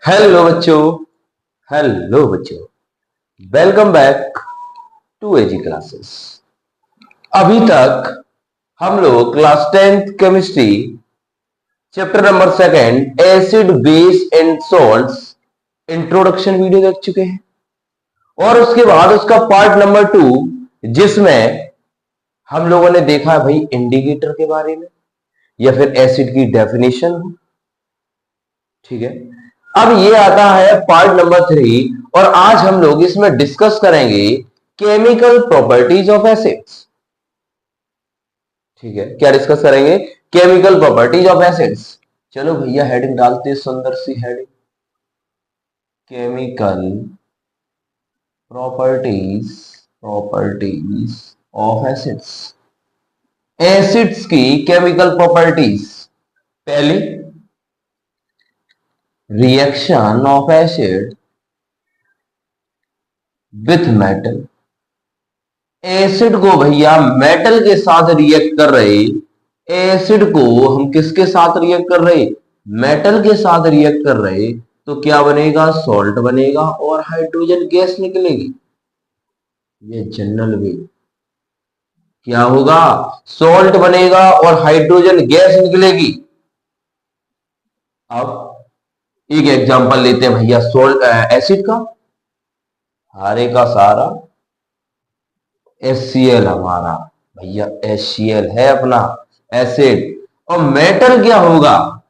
Hello बच्चों। Hello बच्चों, welcome back to AG classes. अभी तक हम लोग class 10th chemistry chapter number second acid base and salts introduction video देख चुके हैं और उसके बाद उसका पार्ट नंबर 2 जिसमें हम लोगों ने देखा भाई इंडिकेटर के बारे में या फिर एसिड की डेफिनेशन। ठीक है, अब ये आता है पार्ट नंबर 3 और आज हम लोग इसमें डिस्कस करेंगे केमिकल प्रॉपर्टीज ऑफ एसिड्स। ठीक है, क्या डिस्कस करेंगे? Chemical properties of acids. चलो भैया हेडिंग डालते हैं, सुंदर सी heading, chemical properties properties of acids. Acids की केमिकल प्रॉपर्टीज। पहली, reaction of acid with metal. Acid को भैया मेटल के साथ रिएक्ट कर रहे, एसिड को हम किसके साथ रिएक्ट कर रहे? मेटल के साथ रिएक्ट कर रहे, तो क्या बनेगा? सॉल्ट बनेगा और हाइड्रोजन गैस निकलेगी। ये जनरल वे क्या होगा? सॉल्ट बनेगा और हाइड्रोजन गैस निकलेगी। अब एक एग्जांपल लेते हैं भैया सोल्ट एसिड का। हारे का सारा HCl हमारा भैया HCl है अपना एसिड। और मेटल क्या होगा?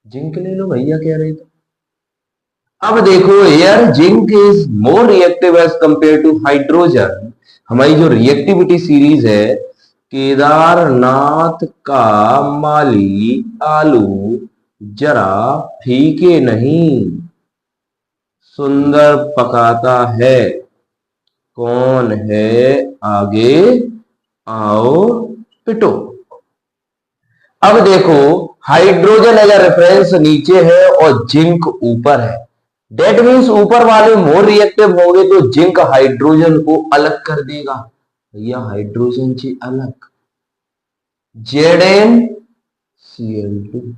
जिंक ले लो भैया, कह रहे थे। अब देखो यार, zinc is more reactive as compare to hydrogen. हमारी जो रिएक्टिविटी सीरीज है, केदारनाथ का माली आलू जरा फीके नहीं, सुंदर पकाता है। कौन है? आगे आओ पिटो। अब देखो, हाइड्रोजन अगर रेफरेंस नीचे है और जिंक ऊपर है, डेट मीन्स ऊपर वाले मोर रिएक्टिव होंगे तो जिंक हाइड्रोजन को अलग कर देगा। भैया हाइड्रोजन से अलग, ZnCl2।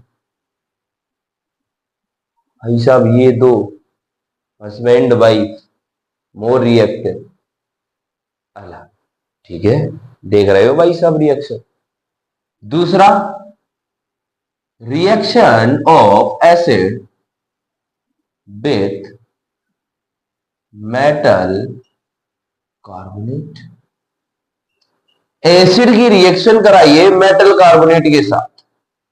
भाई साहब ये दो हस्बैंड वाइफ मोर रिएक्टिव अलग। ठीक है, देख रहे हो भाई साहब रिएक्शन। दूसरा, reaction of acid with metal carbonate. Acid की रिएक्शन कराइए मेटल कार्बोनेट के साथ,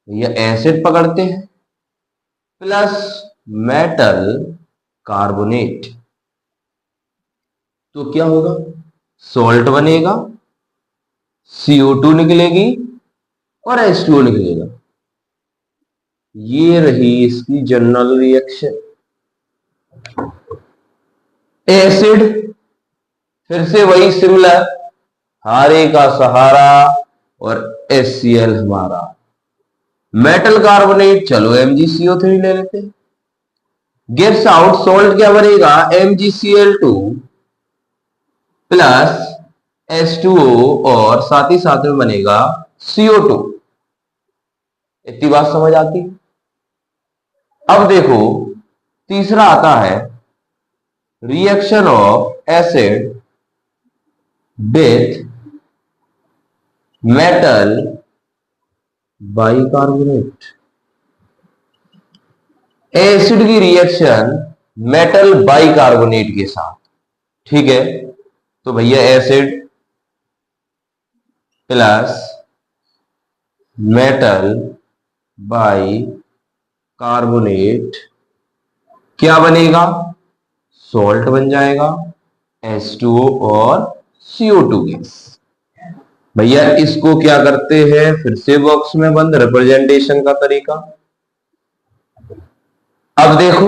ये एसिड पकड़ते हैं प्लस मेटल कार्बोनेट, तो क्या होगा? सॉल्ट बनेगा, CO2 निकलेगी और H2O निकलेगा। ये रही इसकी जनरल रिएक्शन। एसिड फिर से वही सिमिलर, हारे का सहारा और HCl हमारा। मेटल कार्बोनेट चलो MgCO3 ले लेते हैं, गिव्स आउट सॉल्ट क्या बनेगा? MgCl2 प्लस H2O और साथ ही साथ में बनेगा CO2। इतनी बात समझ आती? अब देखो तीसरा आता है reaction of acid with metal bicarbonate. Acid की रिएक्शन मेटल बाइकार्बोनेट के साथ। ठीक है, तो भैया acid plus metal by carbonate क्या बनेगा? सॉल्ट बन जाएगा, H2O और CO2 गैस। भैया इसको क्या करते हैं? फिर से बॉक्स में बंद, रिप्रेजेंटेशन का तरीका। अब देखो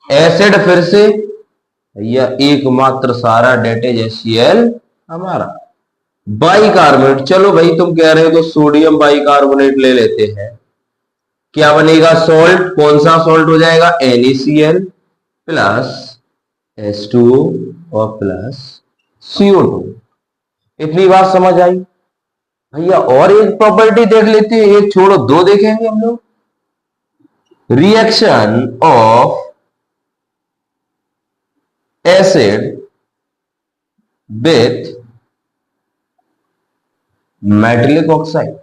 एसिड फिर से भैया एकमात्र सारा डेट इज HCl हमारा। बाइकार्बोनेट, चलो भाई तुम कह रहे हो तो सोडियम बाइकार्बोनेट ले लेते हैं। क्या बनेगा? सॉल्ट। कौन सा सॉल्ट हो जाएगा? NaCl प्लस H2O और प्लस CO2। इतनी बात समझ आई? भैया और एक प्रॉपर्टी देख लेते हैं, एक छोड़ो दो देखेंगे हम लोग। Reaction of acid with metallic oxide.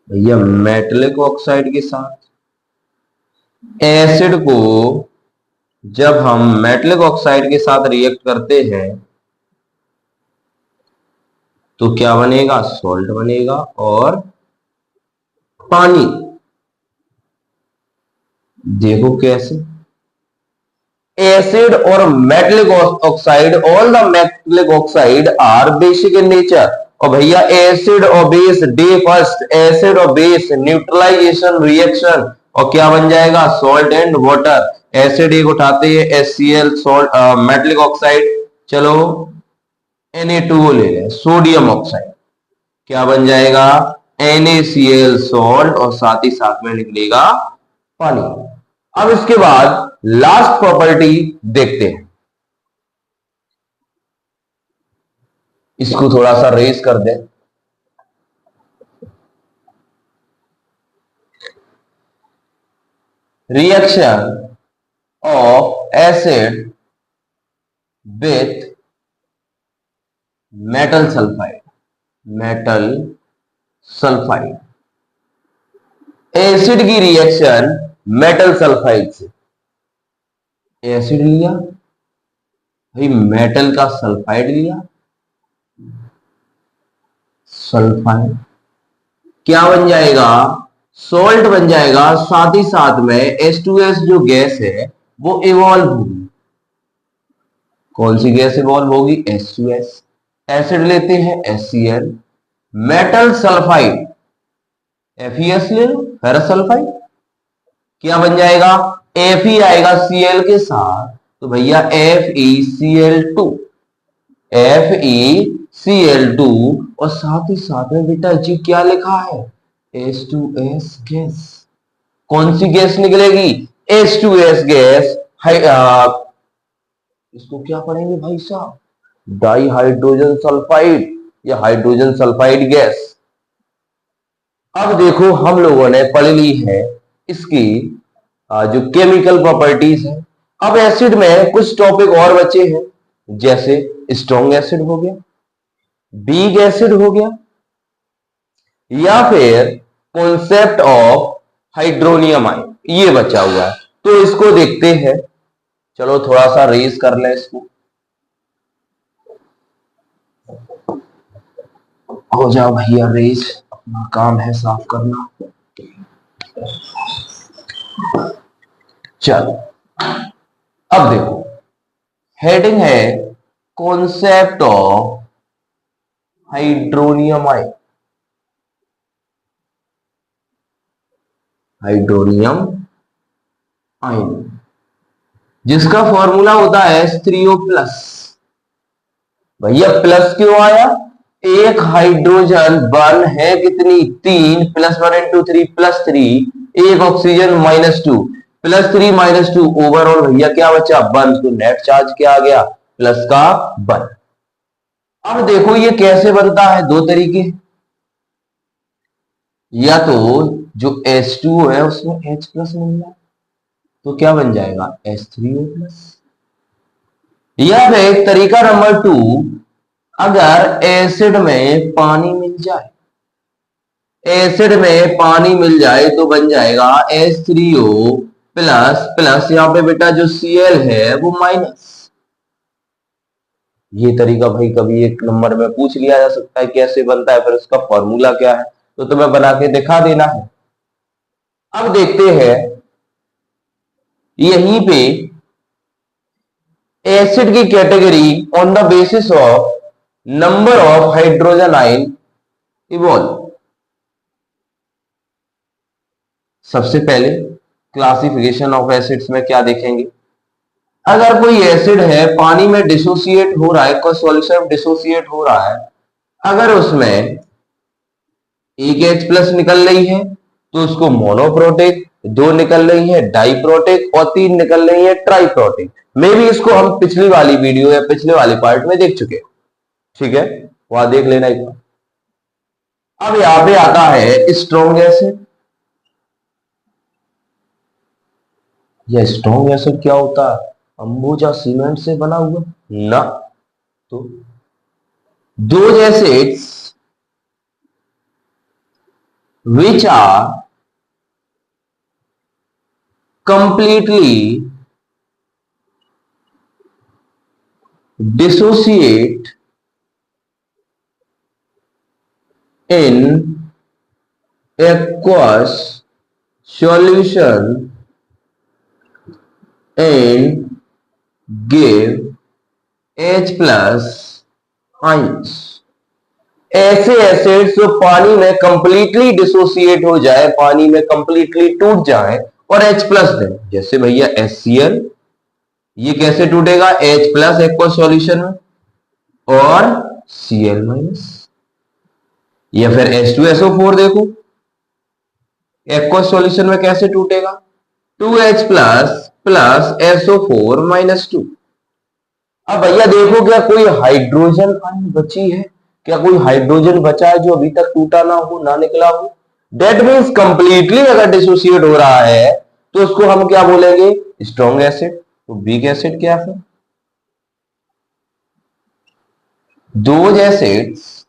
भैया मेटलिक ऑक्साइड के साथ एसिड को जब हम मेटलिक ऑक्साइड के साथ रिएक्ट करते हैं तो क्या बनेगा, सॉल्ट बनेगा और पानी। देखो कैसे, एसिड और metallic oxide, all the metallic oxide are basic in nature. और भैया एसिड और बेस, डे फर्स्ट एसिड और बेस न्यूट्रलाइजेशन रिएक्शन, और क्या बन जाएगा, सॉल्ट एंड वाटर। एसिड एक उठाते हैं HCl, सॉल्ट मेटलिक ऑक्साइड, चलो Na2O ले लें, सोडियम ऑक्साइड, क्या बन जाएगा, NaCl सॉल्ट, और साथ ही साथ में निकलेगा पानी। अब इसके बाद लास्ट प्रॉपर्टी देखते हैं, इसको थोड़ा सा रेज कर दें। Reaction of acid with metal sulphide, metal sulphide, acid की रिएक्शन मेटल सल्फाइड से। एसिड लिया भाई, मेटल का सल्फाइड लिया, सल्फाइड क्या बन जाएगा, सॉल्ट बन जाएगा। साथ ही साथ में H2S जो गैस है वो इवॉल्व होगी। कौन सी गैस इवॉल्व होगी, H2S। एसिड लेते हैं HCl, मेटल सल्फाइड FeS ले लो, फेरस सल्फाइड, क्या बन जाएगा, Fe आएगा Cl के साथ, तो भैया FeCl2, FeCl2, और साथ ही साथ में बेटा जी क्या लिखा है, H2S गैस। कौन सी गैस निकलेगी, H2S गैस। इसको क्या पढ़ेंगे भाई साहब, डाई हाइड्रोजन सल्फाइड या हाइड्रोजन सल्फाइड गैस। अब देखो हम लोगों ने पढ़ ली है इसकी जो केमिकल प्रॉपर्टीज है। अब एसिड में कुछ टॉपिक और बचे हैं, जैसे स्ट्रॉन्ग एसिड हो गया, वीक एसिड हो गया, या फिर कॉन्सेप्ट ऑफ हाइड्रोनियम आयन, ये बचा हुआ है। तो इसको देखते हैं, चलो थोड़ा सा रेज कर लें इसको, हो जाओ भैया रेज, अपना काम है साफ करना। चलो अब देखो, हेडिंग है concept of hydronium ion, hydronium ion जिसका फॉर्मूला होता है H3O+। भैया प्लस क्यों आया, एक हाइड्रोजन बर्न है कितनी, 3, +1 × 3 +3, एक ऑक्सीजन -2, +3 -2, ओवरऑल भैया क्या बचा, 1, तो नेट चार्ज क्या आ गया, प्लस का 1। अब देखो ये कैसे बनता है, दो तरीके, या तो जो H2O है उसमें H+ मिल जाए तो क्या बन जाएगा, H3O+, या फिर तरीका नंबर 2, अगर एसिड में पानी मिल जाए, एसिड में पानी मिल जाए तो बन जाएगा H3O+, यहां पे बेटा जो Cl है वो माइनस। ये तरीका भाई कभी एक नंबर में पूछ लिया जा सकता है कैसे बनता है, फिर उसका फॉर्मूला क्या है, तो तुम्हें बना के दिखा देना है। अब देखते हैं यहीं पे एसिड की category on the basis of number of hydrogen ion evolve. सबसे पहले क्लासिफिकेशन ऑफ एसिड्स में क्या देखेंगे, अगर कोई एसिड है पानी में डिसोसिएट हो रहा है, कोई सॉल्यूशन डिसोसिएट हो रहा है, अगर उसमें एक H+ निकल रही है तो उसको मोनोप्रोटिक, 2 निकल रही है डाइप्रोटिक, और 3 निकल रही है ट्राइप्रोटिक। मे भी इसको हम पिछली वाली वीडियो या पिछले वाली पार्ट में देख चुके, ठीक है, वहां देख लेना एक बार। अब यहां पे आता है स्ट्रॉन्ग एसिड, या स्ट्रॉन्ग एसिड क्या होता है? अंबुजा सीमेंट से बना हुआ ना। तो those acids which are completely dissociate in aqueous solution and give H plus ions। ऐसे एसिड्स जो पानी में कंप्लीटली डिसोसिएट हो जाए, पानी में कंप्लीटली टूट जाए और H प्लस दे, जैसे भैया HCl, ये कैसे टूटेगा? H प्लस एक्वस सॉल्यूशन में, और Cl माइनस। या फिर H2SO4 देखो एक्वस सॉल्यूशन में कैसे टूटेगा? 2H plus plus SO4 minus 2। अब भैया देखो, क्या कोई हाइड्रोजन अणु बची है? क्या कोई हाइड्रोजन बचा है जो अभी तक टूटा ना हो, ना निकला हो? डेट मीन्स कंप्लीटली अगर डिसोसिएट हो रहा है तो उसको हम क्या बोलेंगे? Strong acid. तो वीक एसिड क्या है? Those acids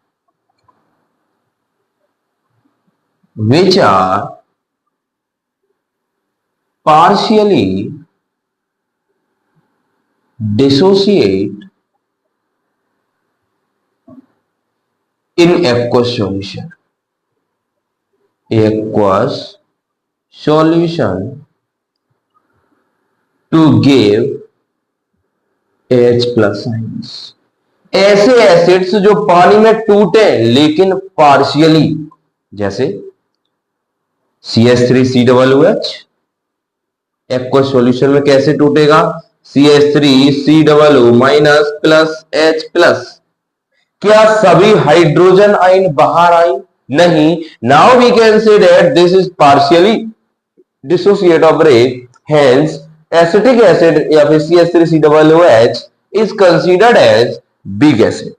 which are partially dissociate in aqueous solution। aqueous solution to give H plus ions। ऐसे एसिड्स जो पानी में टूटे लेकिन पार्शियली, जैसे CH3COOH एक्वस सॉल्यूशन में कैसे टूटेगा? CH3COO minus plus H plus. क्या सभी हाइड्रोजन आइन बाहर आई? नहीं। Now we can say that this is partially dissociate of break, hence acetic acid या फिर CH3COOH is considered as weak acid.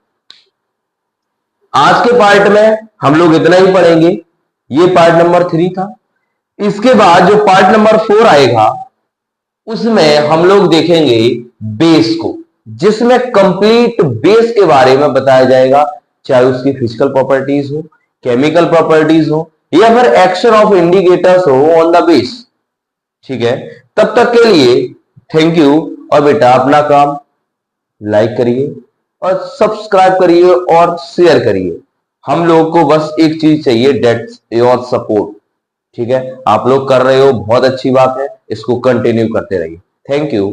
आज के पार्ट में हम लोग इतना ही पढ़ेंगे। ये पार्ट नंबर 3 था। इसके बाद जो पार्ट नंबर 4 आएगा उसमें हम लोग देखेंगे बेस को, जिसमें कंप्लीट बेस के बारे में बताया जाएगा, चाहे उसकी फिजिकल प्रॉपर्टीज हो, केमिकल प्रॉपर्टीज हो, या फिर एक्शन ऑफ इंडिकेटर्स हो ऑन द बेस। ठीक है, तब तक के लिए थैंक यू। और बेटा अपना काम लाइक करिए और सब्सक्राइब करिए और शेयर करिए। हम लोग को बस एक चीज चाहिए, डेट्स योर सपोर्ट। ठीक है, आप लोग कर रहे हो, बहुत अच्छी बात है, इसको कंटिन्यू करते रहिए। Thank you.